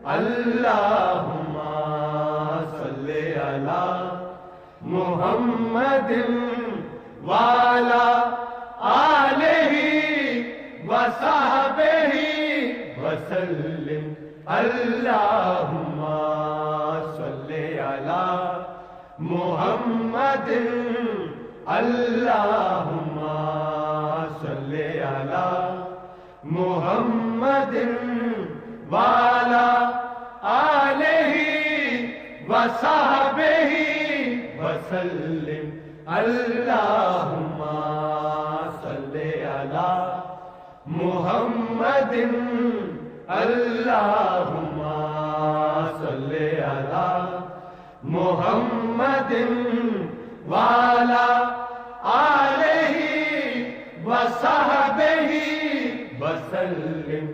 اللہم صلی علی محمد وعلی آلہ وصحبہ وسلم اللہم صلی علی محمد اللہم صلی علی محمد وعلی آلہ وصحبہ وسلم اللہم صلی علی محمد اللہم صلی علی محمد وعلی آلہ وصحبہ وسلم